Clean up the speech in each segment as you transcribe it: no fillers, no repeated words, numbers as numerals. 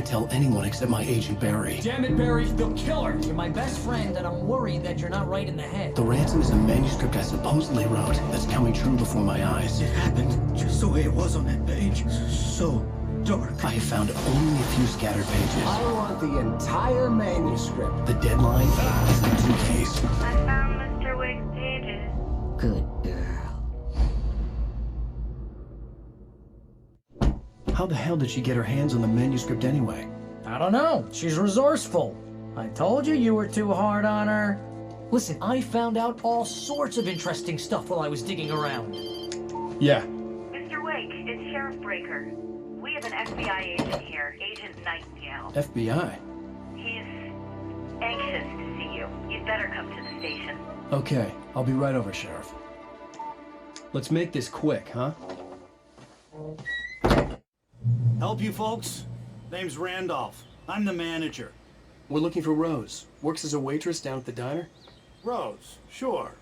can't tell anyone except my agent Barry. Damn it, Barry, they'll kill her. You're my best friend, and I'm worried that you're not right in the head. The ransom is a manuscript I supposedly wrote that's coming true before my eyes. It happened just the way it was on that page. So dark. I have found only a few scattered pages. I want the entire manuscript. The deadline is in 2 days. I found Mr. Wake's pages. Good girl. How the hell did she get her hands on the manuscript anyway? I don't know. She's resourceful. I told you you were too hard on her. Listen, I found out all sorts of interesting stuff while I was digging around. Yeah. Mr. Wake, it's Sheriff Breaker. We have an FBI agent here, Agent Nightingale. FBI? He's anxious to see you. You'd better come to the station. Okay, I'll be right over, Sheriff. Let's make this quick, huh? Help you folks? Name's Randolph. I'm the manager. We're looking for Rose. Works as a waitress down at the diner. Rose, sure.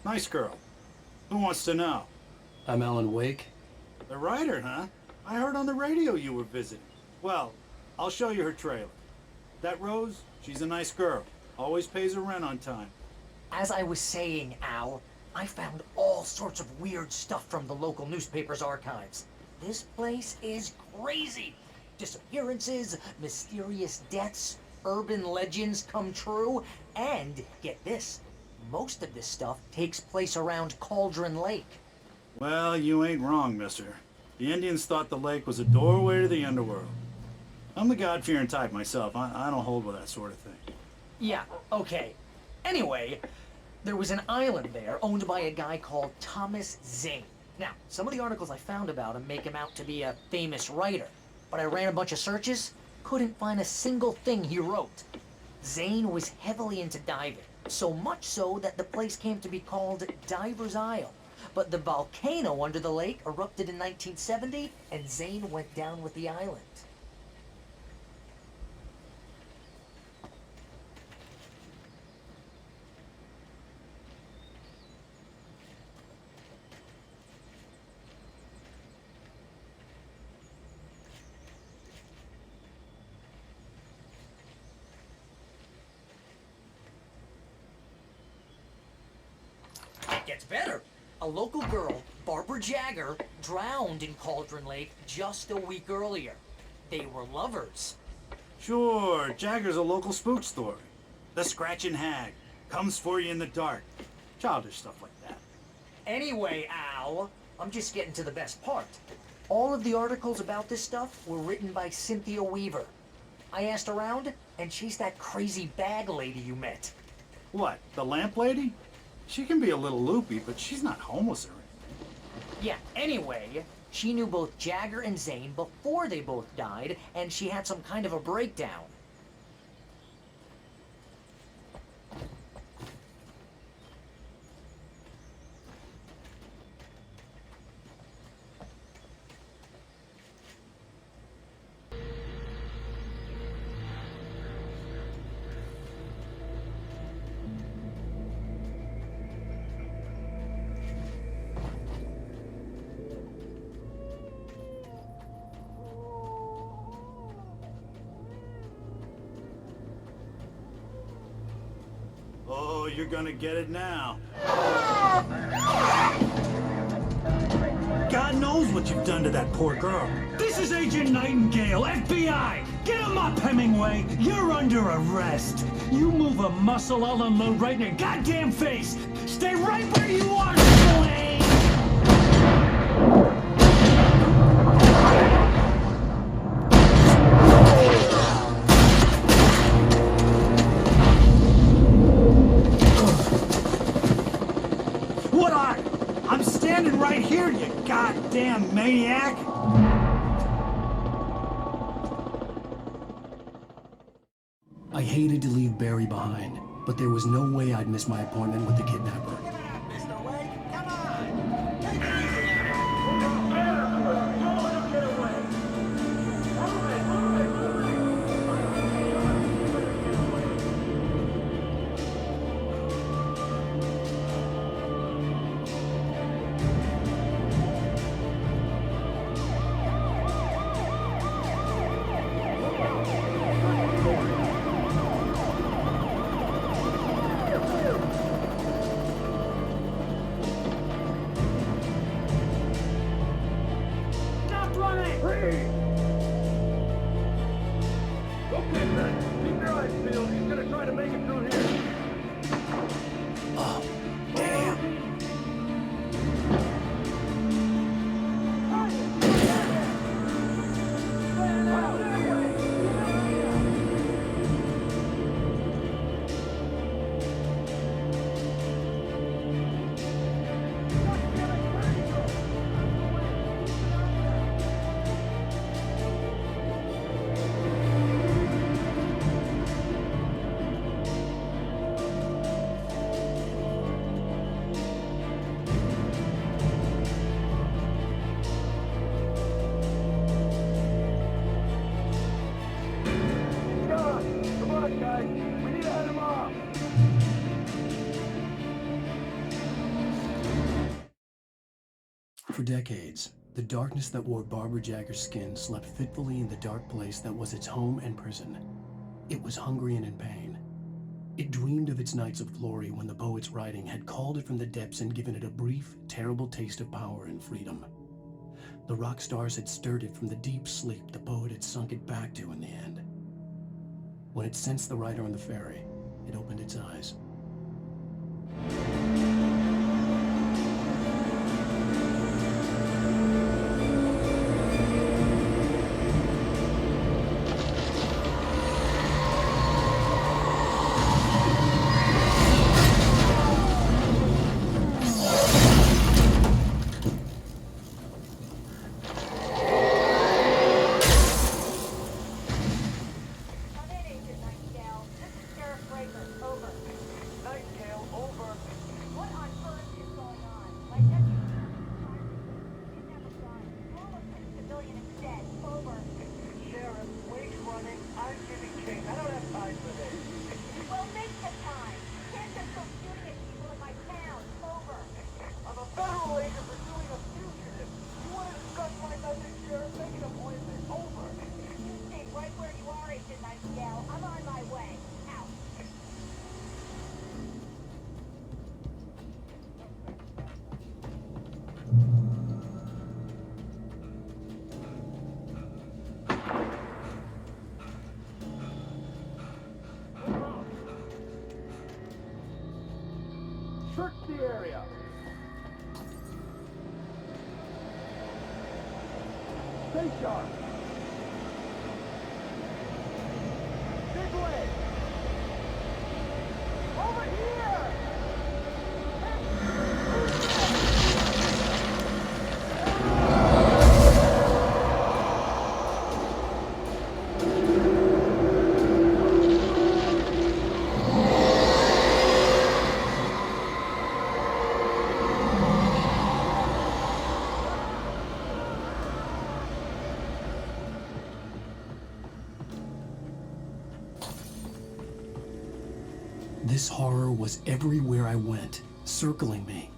Nice girl. Who wants to know? I'm Alan Wake. The writer, huh? I heard on the radio you were visiting. Well, I'll show you her trailer. That Rose, she's a nice girl. Always pays her rent on time. As I was saying, Al, I found all sorts of weird stuff from the local newspaper's archives. This place is crazy. Disappearances, mysterious deaths, urban legends come true, and get this, most of this stuff takes place around Cauldron Lake. Well, you ain't wrong, mister. The Indians thought the lake was a doorway to the underworld. I'm the God-fearing type myself. I don't hold with that sort of thing. Yeah, okay. Anyway, there was an island there owned by a guy called Thomas Zane. Now, some of the articles I found about him make him out to be a famous writer, but I ran a bunch of searches, couldn't find a single thing he wrote. Zane was heavily into diving, so much so that the place came to be called Diver's Isle. But the volcano under the lake erupted in 1970, and Zane went down with the island. It gets better. A local girl, Barbara Jagger, drowned in Cauldron Lake just a week earlier. They were lovers. Sure, Jagger's a local spook story. The Scratching Hag. Comes for you in the dark. Childish stuff like that. Anyway, Al, I'm just getting to the best part. All of the articles about this stuff were written by Cynthia Weaver. I asked around, and she's that crazy bag lady you met. What, the lamp lady? She can be a little loopy, but she's not homeless or anything. Yeah, anyway, she knew both Jagger and Zane before they both died, and she had some kind of a breakdown. Oh, you're gonna get it now. God knows what you've done to that poor girl. This is Agent Nightingale, FBI! Get him up, Hemingway! You're under arrest! You move a muscle, I'll unload right in your goddamn face! Stay right where you are, Slade! What are? I'm standing right here, you goddamn maniac! I hated to leave Barry behind, but there was no way I'd miss my appointment with the kidnapper. Mr. Wake, come on! Take it easy now! up. For decades, the darkness that wore Barbara Jagger's skin slept fitfully in the dark place that was its home and prison. It was hungry and in pain. It dreamed of its nights of glory when the poet's writing had called it from the depths and given it a brief, terrible taste of power and freedom. The rock stars had stirred it from the deep sleep the poet had sunk it back to in the end. When it sensed the writer on the ferry, it opened its eyes. Search the area. Stay sharp. Big way. Over here. This horror was everywhere I went, circling me.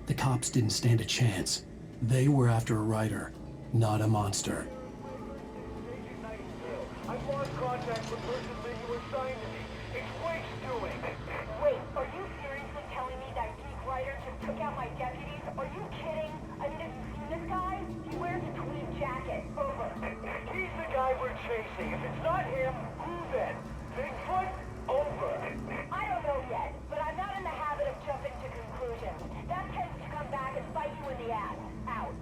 The cops didn't stand a chance. They were after a writer, not a monster. I've lost contact with the person that you assigned to me. It's Wake's doing. Wait, are you seriously telling me that geek writer just took out my deputies? Are you kidding? I mean, have you seen this guy? He wears a tweed jacket. Over. He's the guy we're chasing. If it's not him, who then? Bigfoot? Over. I don't know yet, but I'm not in the habit of jumping to conclusions. That tends to come back and bite you in the ass. Out.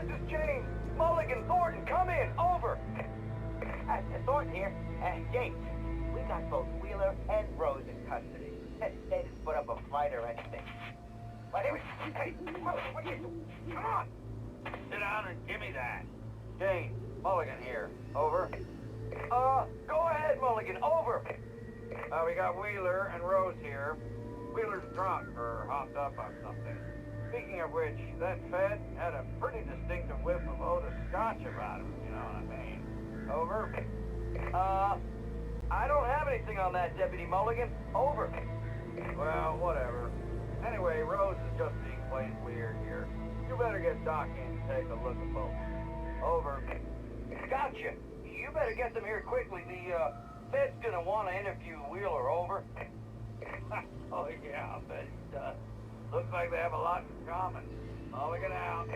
this is James. Mulligan, Thornton, come in. Over. Thornton here. James, we got both Wheeler and Rose in custody. They didn't put up a fight or anything. But hey, what are you doing? Come on. Sit down and give me that. James, Mulligan here. Over. Go ahead, Mulligan. Over. We got Wheeler and Rose here. Wheeler's drunk or hopped up on something. Speaking of which, that Fed had a pretty distinctive whiff of Otis Scotch about him, you know what I mean. Over. I don't have anything on that, Deputy Mulligan. Over. Well, whatever. Anyway, Rose is just being plain weird here. You better get Doc in to take a look at both. Over. Gotcha. You better get them here quickly. The Fed's gonna want to interview Wheeler. Over. Oh yeah, I bet he does. Looks like they have a lot in common. Mulligan out.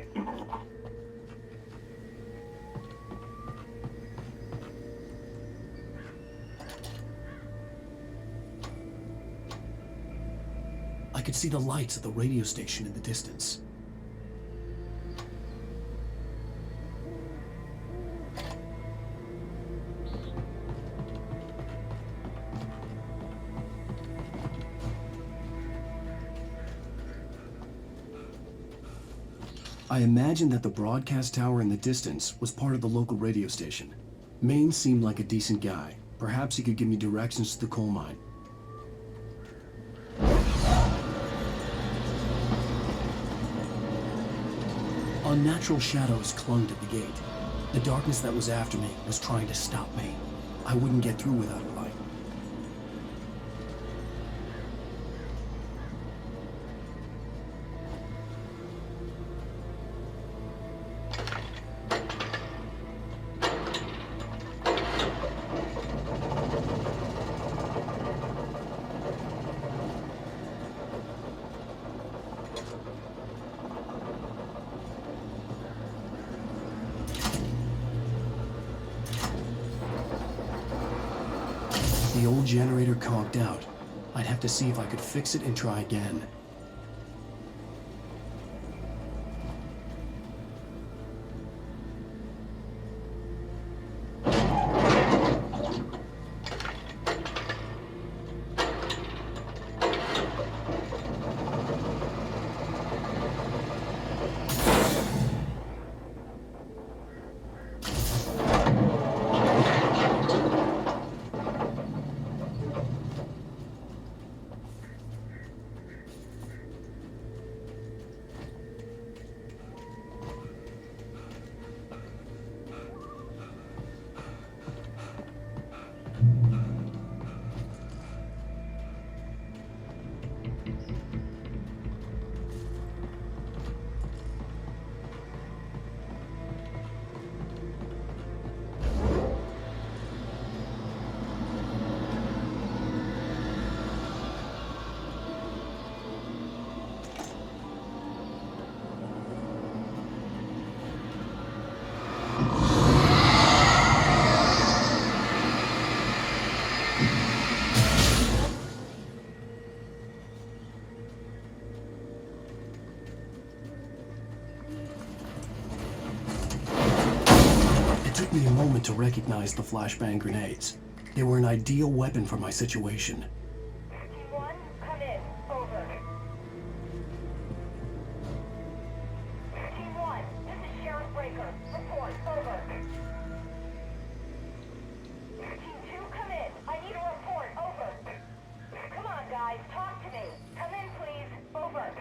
I could see the lights of the radio station in the distance. I imagined that the broadcast tower in the distance was part of the local radio station. Maine seemed like a decent guy. Perhaps he could give me directions to the coal mine. Unnatural shadows clung to the gate. The darkness that was after me was trying to stop me. I wouldn't get through without a light. The old generator conked out. I'd have to see if I could fix it and try again. It took me a moment to recognize the flashbang grenades. They were an ideal weapon for my situation. T1, come in. Over. T1, this is Sheriff Breaker. Report. Over. T2, come in. I need a report. Over. Come on, guys. Talk to me. Come in, please. Over.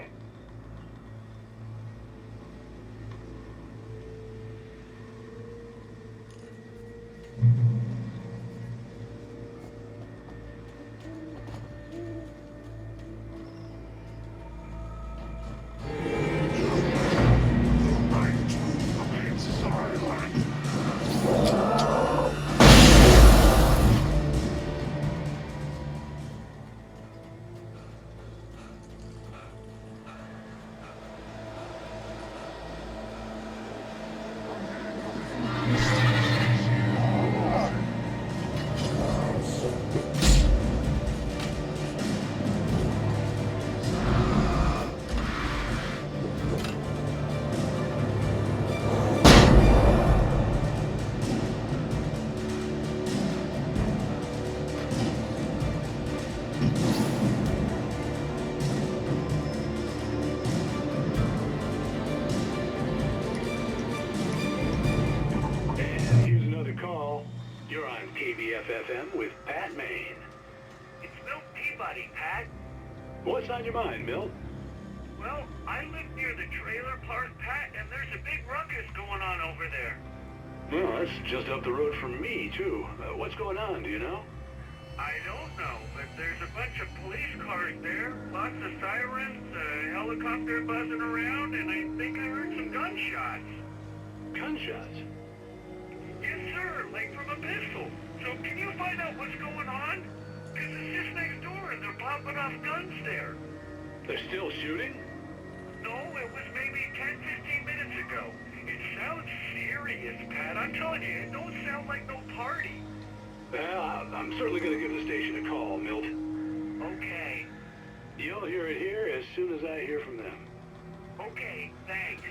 FM with Pat Maine. It's Milt Peabody, Pat. What's on your mind, Milt? Well, I live near the trailer park, Pat, and there's a big ruckus going on over there. Well, that's just up the road from me, too. What's going on, do you know? I don't know, but there's a bunch of police cars there, lots of sirens, a helicopter buzzing around, and I think I heard some gunshots. Gunshots? Yes, sir, like from a pistol. So can you find out what's going on? Because it's just next door and they're popping off guns there. They're still shooting? No, it was maybe 10, 15 minutes ago. It sounds serious, Pat. I'm telling you, it don't sound like no party. Well, I'm certainly going to give the station a call, Milt. Okay. You'll hear it here as soon as I hear from them. Okay, thanks.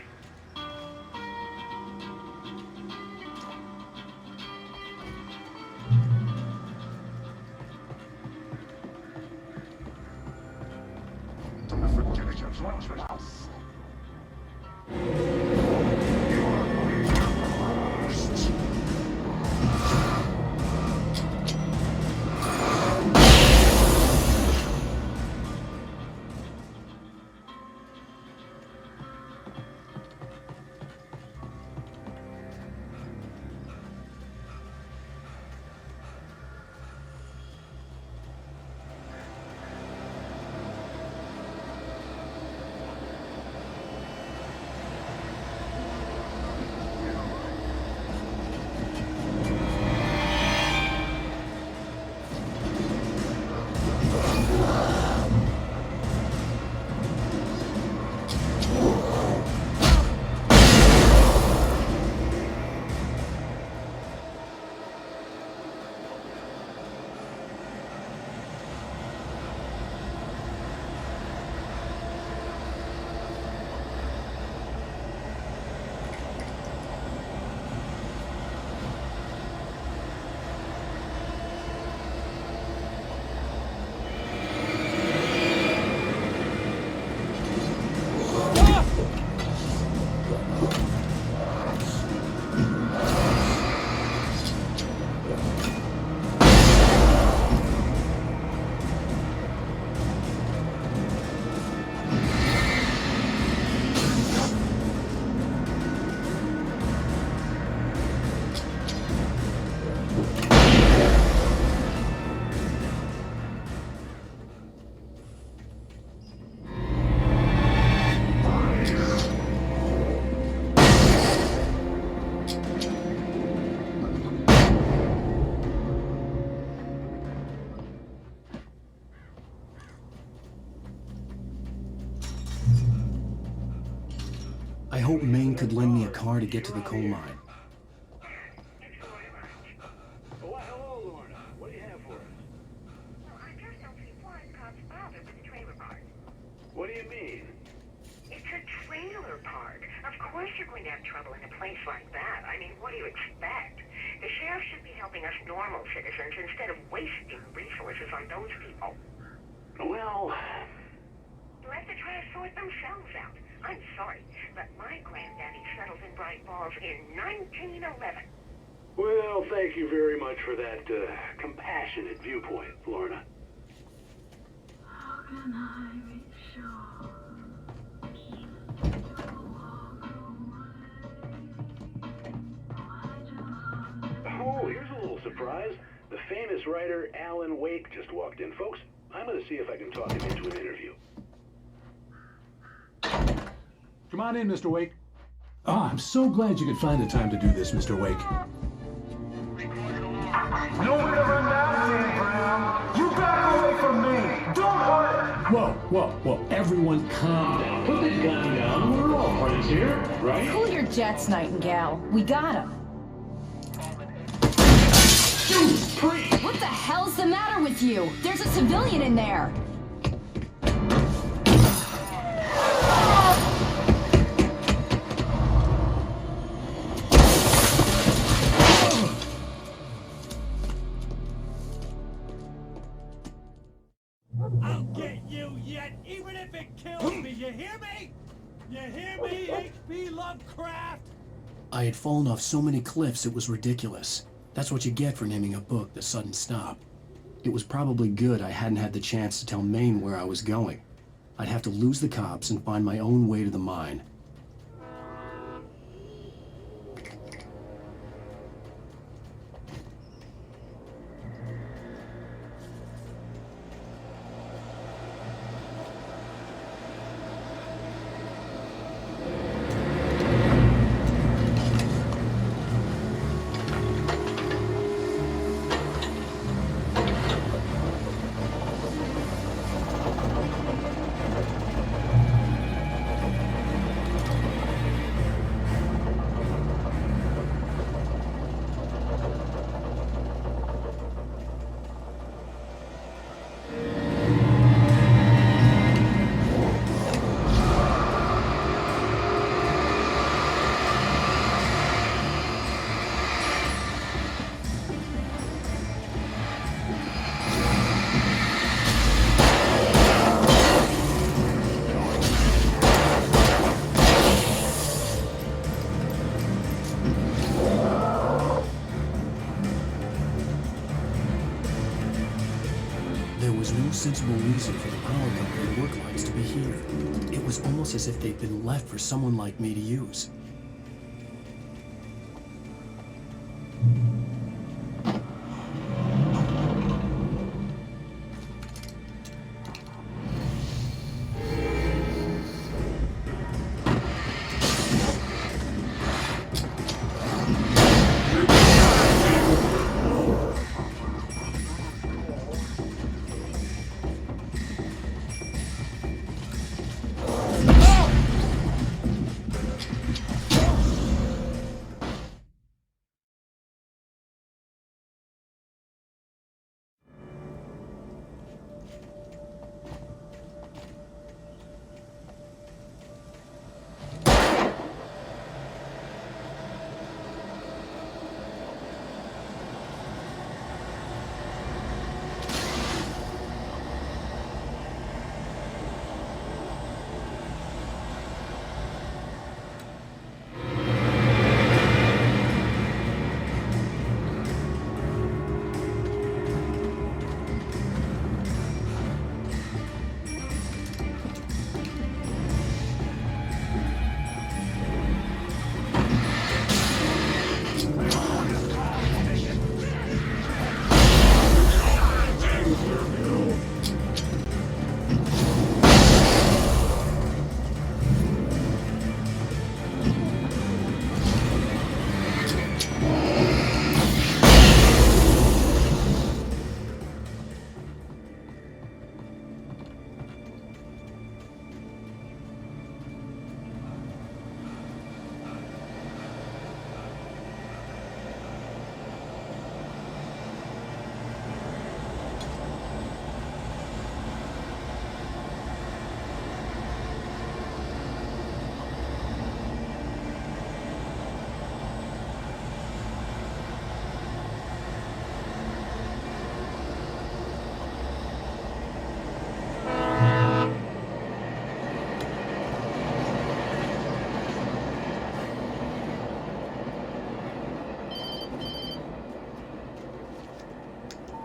I hoped Maine could lend me a car to get to the coal mine. Well, hello, Lorna. What do you have for us? Well, I just don't see why cops bother with the trailer park. What do you mean? It's a trailer park. Of course you're going to have trouble in a place like that. I mean, what do you expect? The sheriff should be helping us normal citizens instead of wasting resources on those people. Well, Let the trash sort themselves out. I'm sorry, but my granddaddy settled in Bright Falls in 1911. well, thank you very much for that compassionate viewpoint, Lorna. How can I be sure you'll walk away? Oh, here's a little surprise. The famous writer Alan Wake just walked in. Folks, I'm going to see if I can talk him into an interview. Come on in, Mr. Wake. Oh, I'm so glad you could find the time to do this, Mr. Wake. Nowhere to run down, Sam Brown. You back away from me. Don't hurt. Whoa. Everyone calm down. Put the gun down. We're all friends here, right? Cool your jets, Nightingale. We got him. Shoot, please. What the hell's the matter with you? There's a civilian in there. I'll get you yet, even if it kills me. You hear me? You hear me, H.P. Lovecraft? I had fallen off so many cliffs it was ridiculous. That's what you get for naming a book The Sudden Stop. It was probably good I hadn't had the chance to tell Maine where I was going. I'd have to lose the cops and find my own way to the mine. There was no sensible reason for the power company work lights to be here. It was almost as if they'd been left for someone like me to use.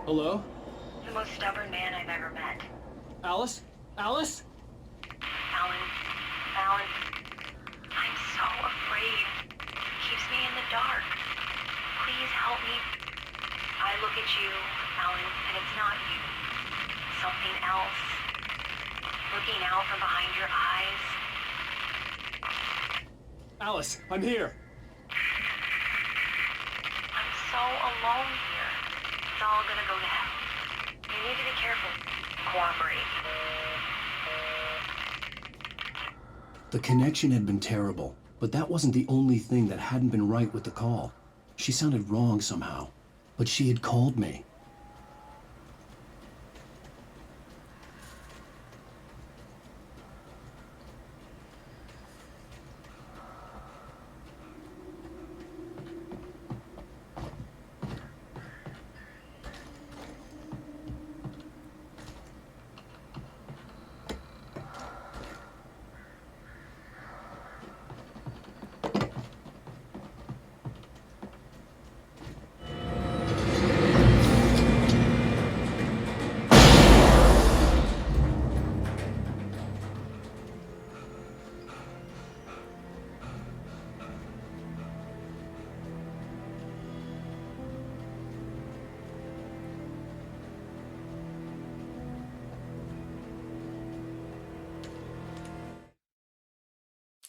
Hello? The most stubborn man I've ever met. Alice? Alice? Alan, I'm so afraid. He keeps me in the dark. Please help me. I look at you, Alan, and it's not you. Something else. Looking out from behind your eyes. Alice, I'm here. I'm so alone here. It's all gonna go to hell. You need to be careful. Cooperate. The connection had been terrible, but that wasn't the only thing that hadn't been right with the call. She sounded wrong somehow, but she had called me.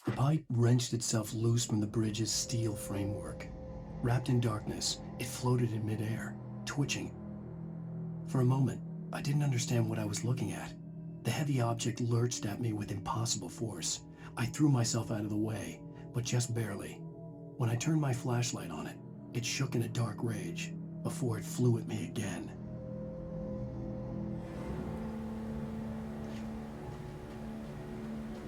The pipe wrenched itself loose from the bridge's steel framework. Wrapped in darkness, it floated in midair, twitching. For a moment, I didn't understand what I was looking at. The heavy object lurched at me with impossible force. I threw myself out of the way, but just barely. When I turned my flashlight on it, it shook in a dark rage before it flew at me again.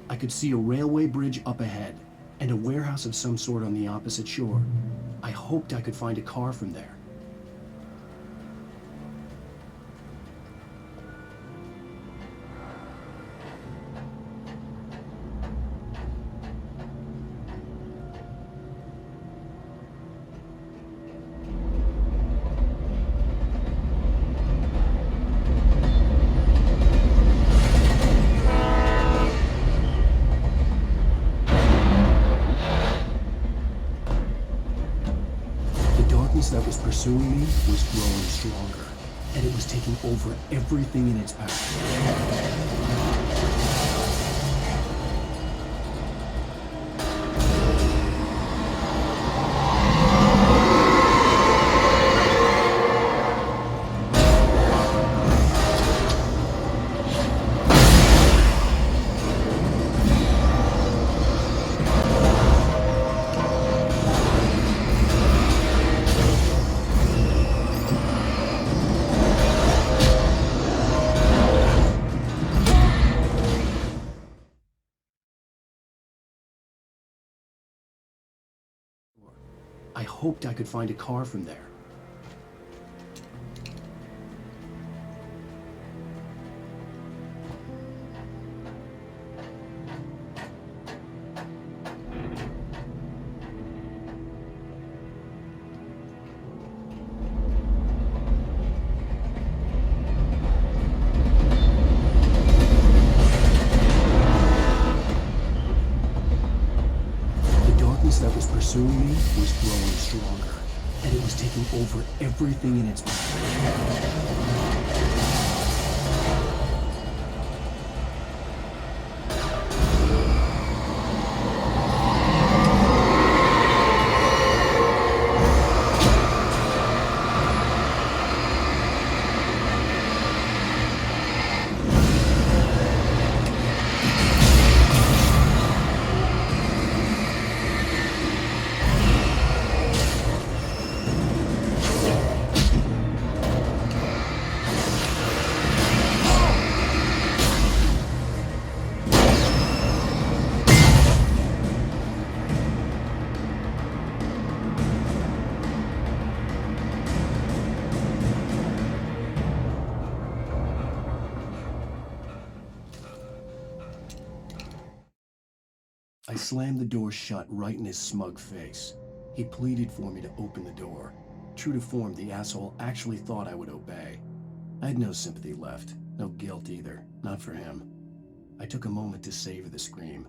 I could see a railway bridge up ahead and a warehouse of some sort on the opposite shore. I hoped I could find a car from there. That was pursuing me was growing stronger, and it was taking over everything in its path. I hoped I could find a car from there. That was pursuing me was growing stronger, and it was taking over everything in its path. I slammed the door shut right in his smug face. He pleaded for me to open the door. True to form, the asshole actually thought I would obey. I had no sympathy left, no guilt either, not for him. I took a moment to savor the scream.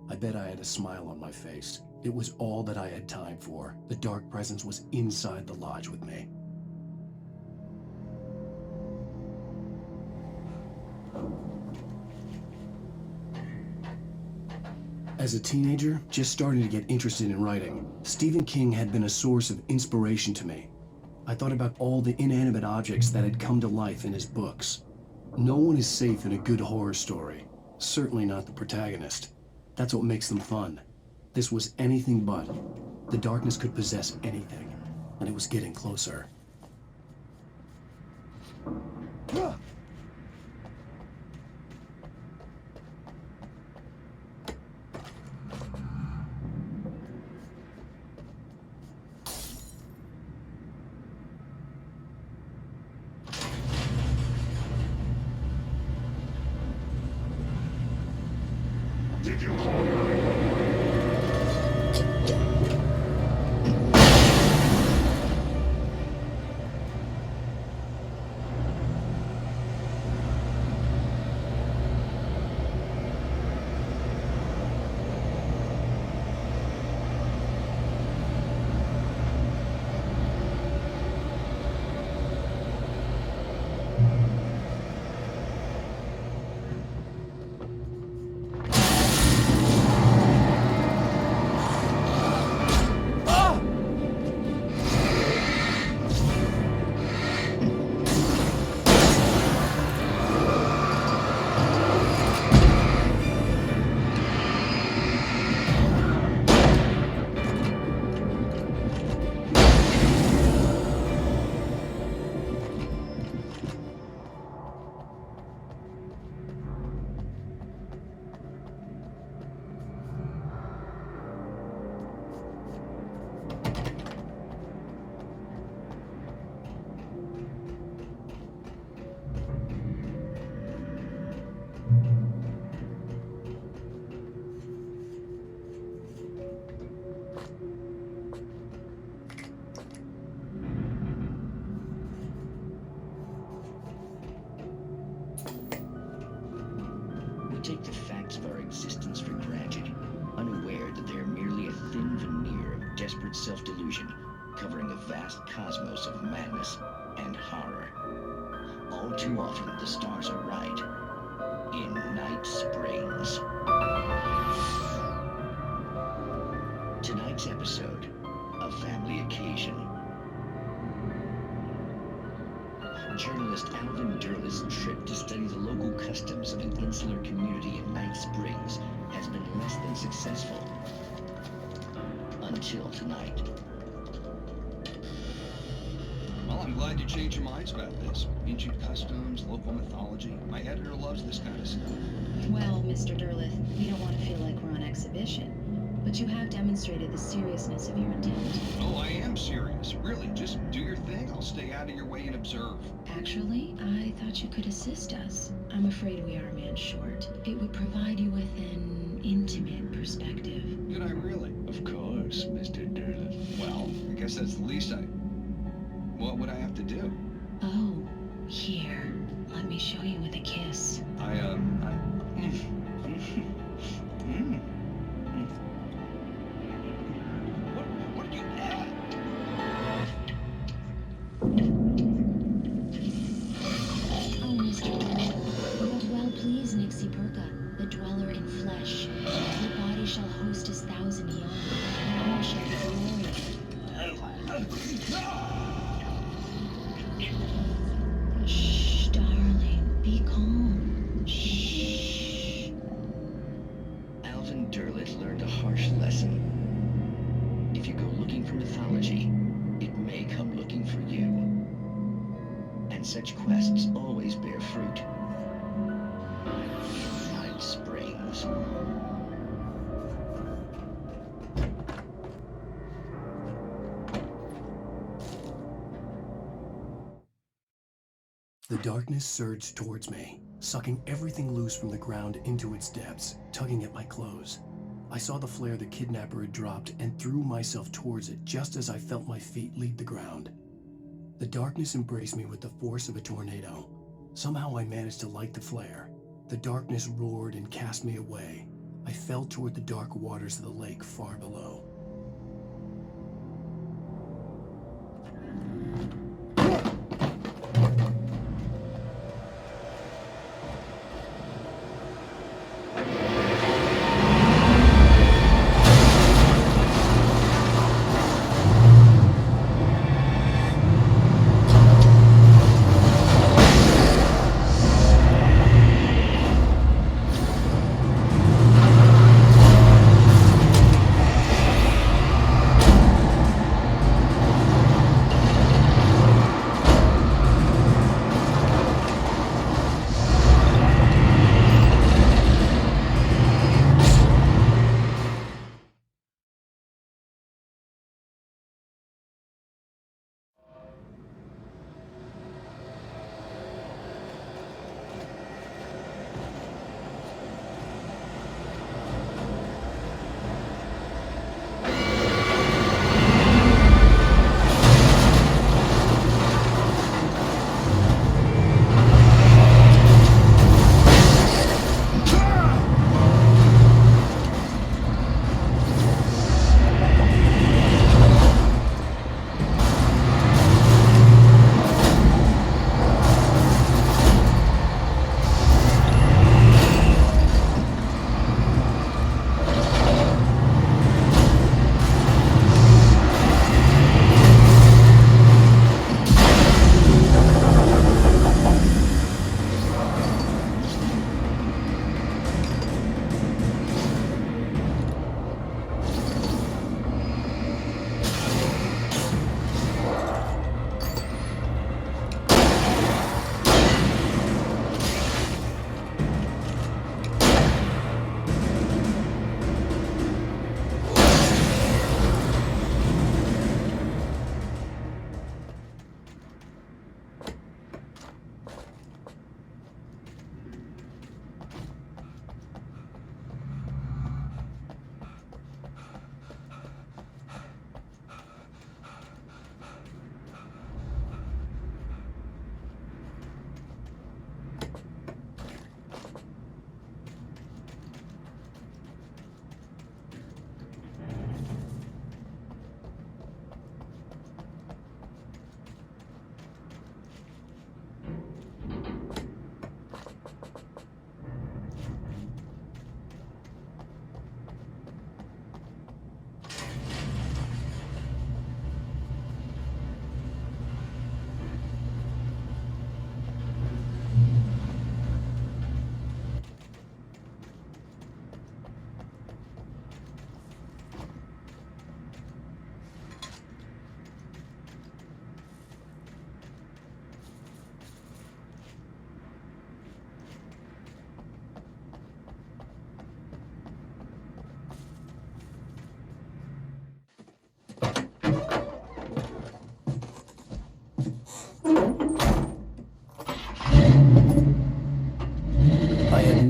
I bet I had a smile on my face. It was all that I had time for. The dark presence was inside the lodge with me. As a teenager, just starting to get interested in writing, Stephen King had been a source of inspiration to me. I thought about all the inanimate objects that had come to life in his books. No one is safe in a good horror story. Certainly not the protagonist. That's what makes them fun. This was anything but. The darkness could possess anything, and it was getting closer. Did you call her? takes our existence for granted, unaware that they are merely a thin veneer of desperate self-delusion, covering a vast cosmos of madness and horror. All too often, the stars are right. In Night Springs. Tonight's episode, A Family Occasion. Journalist Alvin Derleth's trip to study the local customs of an insular community in Night Springs has been less than successful. Until tonight. Well, I'm glad you changed your minds about this. Ancient customs, local mythology. My editor loves this kind of stuff. Well, Mr. Derleth, we don't want to feel like we're on exhibition. But you have demonstrated the seriousness of your intent. Oh, I am serious. Really, just do your thing. I'll stay out of your way and observe. Actually, I thought you could assist us. I'm afraid we are a man short. It would provide you with an intimate perspective. Could I really? Of course, Mr. Derleth. Well, I guess that's the least I... What would I have to do? Oh, here. Let me show you with a kiss. What did you... Oh, Mr. Derleth, you have well pleased Nixie Perka, the dweller in flesh. Your body shall host his 1,000 young, and all shall be glorious. Shh, darling, be calm. Shh. Alvin Derleth learned a harsh lesson. If you go looking for mythology, it may come looking for you. And such quests always bear fruit. Night Springs. The darkness surged towards me, sucking everything loose from the ground into its depths, tugging at my clothes. I saw the flare the kidnapper had dropped and threw myself towards it just as I felt my feet leave the ground. The darkness embraced me with the force of a tornado. Somehow I managed to light the flare. The darkness roared and cast me away. I fell toward the dark waters of the lake far below.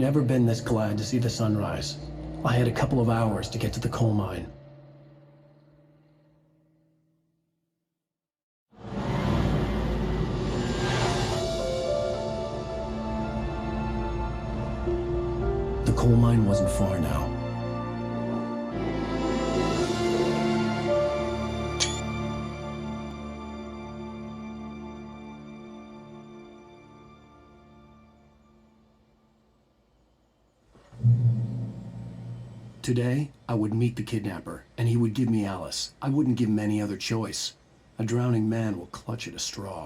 never been this glad to see the sunrise. I had a couple of hours to get to the coal mine. The coal mine wasn't far now. Today, I would meet the kidnapper, and he would give me Alice. I wouldn't give him any other choice. A drowning man will clutch at a straw.